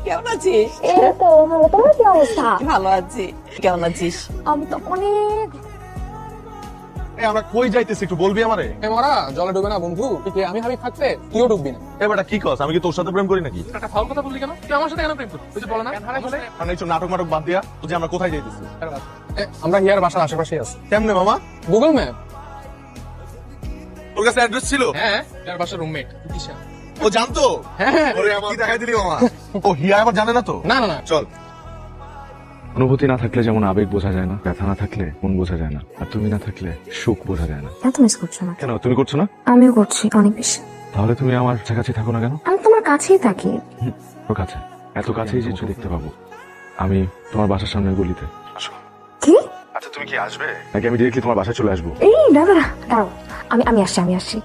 কেমন আছিস? এই তো ভালো, তোমার কি অবস্থা? ভালো আছি। কেমন আছিস? আমি তো অনেক আমরা কই যাইতেছি একটু বলবি আমারে? মরা জলে ডুবে না বন্ধু, ঠিক আমি ভাবি থাকতে তুইও ডুববি না। বেটা কি কস? আমি কি তোর সাথে প্রেম করি নাকি? একটা ফাউল কথা বললি কেন? তুই আমার সাথে কেন প্রেম করছিস? তুই বল না মানে একটু নাটক মাটক বাদ দিয়া যে আমরা কোথায় যাইতেছি? আমরা হিয়ার বাসার আশেপাশে আছি। কেমনে মামা? Google map. তোর কাছে অ্যাড্রেস ছিল? হ্যাঁ, হিয়ার বাসার রুমমেট দিশা। ও জানতো? হ্যাঁ ওরে আমার কি দেখাই দিলি মামা? ও হিয়া আবার জানে না তো? না না না, চল। অনুভূতি না থাকলে যেমন আবেগ বোঝা যায় না, ব্যথা না থাকলে মন বোঝা যায় না, আর তুমি না থাকলে সুখ বোঝা যায় না। এত মিস করছো না? কেন তুমি করছো না? আমিও করছি অনেক বেশি। তাহলে তুমি আমার কাছাকাছি থাকো না কেন? আমি তোমার কাছেই থাকি। তোর কাছে এত কাছেই যে দেখতে পাবো। আমি তোমার বাসার সামনের গলিতে। আসো। কি? আচ্ছা তুমি কি আসবে নাকি আমি ডিরেক্টলি তোমার বাসায় চলে আসবো? এই দাঁড়া দাঁড়াও, আমি আসছি।